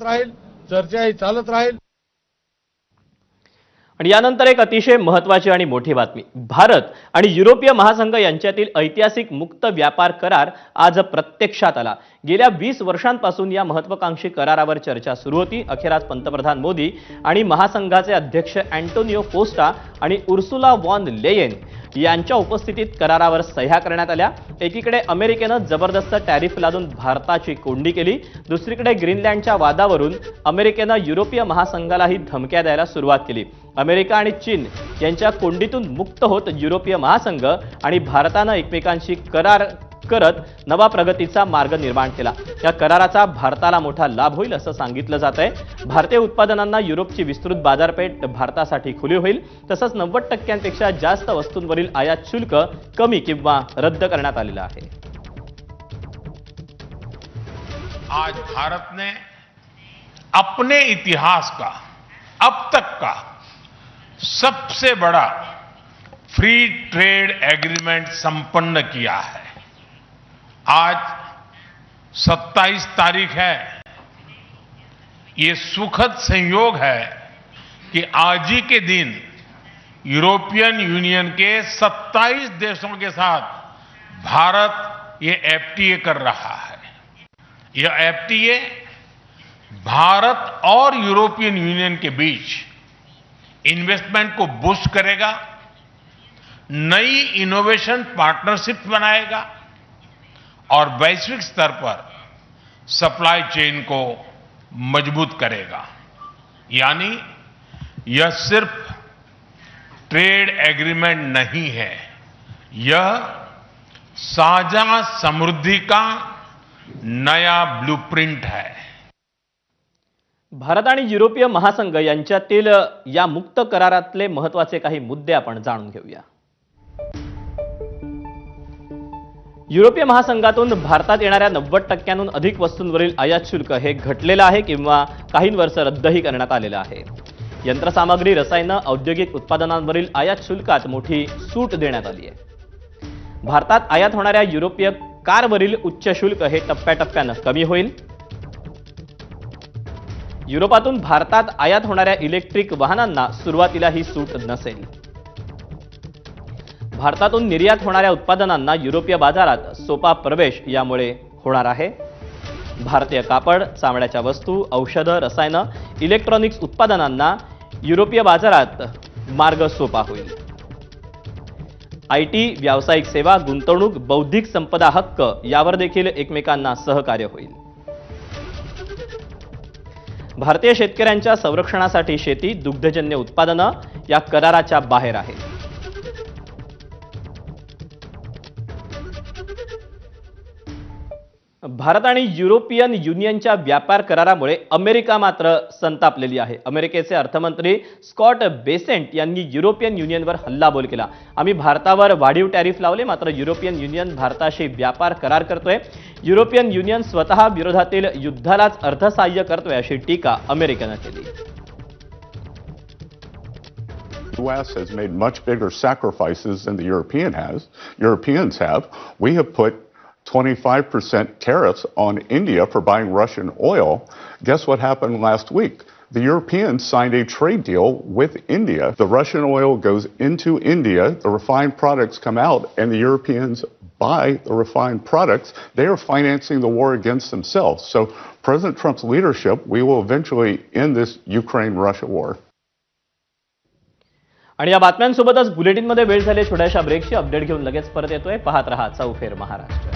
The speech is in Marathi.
राहील, चर्चा ही चालत राहील. आणि यानंतर एक अतिशय महत्त्वाची आणि मोठी बातमी. भारत आणि युरोपीय महासंघ यांच्यातील ऐतिहासिक मुक्त व्यापार करार आज प्रत्यक्षात आला. गेल्या 20 वर्षांपासून या महत्त्वाकांक्षी करारावर चर्चा सुरू होती. अखेर आज पंतप्रधान मोदी आणि महासंघाचे अध्यक्ष अँटोनियो कोस्टा आणि उर्सुला वॉन लेयेन यांच्या उपस्थितीत करारावर सह्या करण्यात आल्या. एकीकडे अमेरिकेनं जबरदस्त टॅरिफ लादून भारताची कोंडी केली, दुसरीकडे ग्रीनलँडच्या वादावरून अमेरिकेनं युरोपीय महासंघालाही धमक्या द्यायला सुरुवात केली. अमेरिका आणि चीन यांच्या कोंडीतून मुक्त होत युरोपीय महासंघ आणि भारतानं एकमेकांशी करार करत नवा प्रगतीचा मार्ग निर्माण केला. या कराराचा भारताला मोठा लाभ होईल असं सांगितलं जात आहे. भारतीय उत्पादनांना युरोपची विस्तृत बाजारपेठ भारतासाठी खुली होईल. तसंच 90% जास्त वस्तूंवरील आयात शुल्क कमी किंवा रद्द करण्यात आलेलं आहे. आज भारत ने अपने इतिहास का अब तक का सबसे बड़ा फ्री ट्रेड एग्रीमेंट संपन्न किया है. आज 27 तारीख है. ये सुखद संयोग है कि आज ही के दिन यूरोपियन यूनियन के 27 देशों के साथ भारत ये एफटीए कर रहा है. यह एफटीए भारत और यूरोपियन यूनियन के बीच इन्वेस्टमेंट को बूस्ट करेगा, नई इनोवेशन पार्टनरशिप बनाएगा और वैश्विक स्तर पर सप्लाई चेन को मजबूत करेगा. यानी यह सिर्फ ट्रेड एग्रीमेंट नहीं है, यह साझा समृद्धि का नया ब्लूप्रिंट है. भारत आणि युरोपीय महासंघ यांच्यातील या मुक्त करारातले महत्त्वाचे काही मुद्दे आपण जाणून घेऊया. युरोपीय महासंघातून भारतात येणाऱ्या 90%हून अधिक वस्तूंवरील आयात शुल्क हे घटलेलं आहे किंवा काही वर्ष रद्दही करण्यात आलेलं आहे. यंत्रसामग्री, रसायनं, औद्योगिक उत्पादनांवरील आयात शुल्कात मोठी सूट देण्यात आली आहे. भारतात आयात होणाऱ्या युरोपीय कारवरील उच्च शुल्क हे टप्प्याटप्प्यानं कमी होईल. युरोपातून भारतात आयात होणाऱ्या इलेक्ट्रिक वाहनांना सुरुवातीला ही सूट नसेल. भारतातून निर्यात होणाऱ्या उत्पादनांना युरोपीय बाजारात सोपा प्रवेश यामुळे होणार आहे. भारतीय कापड, चामड्याच्या वस्तू, औषधं, रसायनं, इलेक्ट्रॉनिक्स उत्पादनांना युरोपीय बाजारात मार्ग सोपा होईल. आयटी, व्यावसायिक सेवा, गुंतवणूक, बौद्धिक संपदा हक्क यावर देखील एकमेकांना सहकार्य होईल. भारतीय शेतकऱ्यांच्या संरक्षणासाठी शेती, दुग्धजन्य उत्पादनं या कराराच्या बाहेर आहेत. भारत आणि युरोपियन युनियनच्या व्यापार करारामुळे अमेरिका मात्र संतापलेली आहे. अमेरिकेचे अर्थमंत्री स्कॉट बेसेंट यांनी युरोपियन युनियनवर हल्लाबोल केला. आम्ही भारतावर वाढीव टॅरिफ लावले, मात्र युरोपियन युनियन भारताशी व्यापार करार करतोय. युरोपियन युनियन स्वतः विरोधातील युद्धालाच अर्थसहाय्य करतोय अशी टीका अमेरिकेनं केली. U.S. has made much bigger sacrifices than the Europeans have. We have put 25% tariffs on India for buying Russian oil. Guess what happened last week? The Europeans signed a trade deal with India. The Russian oil goes into India, the refined products come out, and the Europeans buy the refined products. They are financing the war against themselves. So President Trump's leadership, we will eventually end this Ukraine-Russia war. आणि या बातम्यांसोबतच बुलेटिनमध्ये वेळ झाली छोट्याशा ब्रेकची. अपडेट घेऊन लगेच परत येतोय. पाहत रहा चौफेर महाराष्ट्र.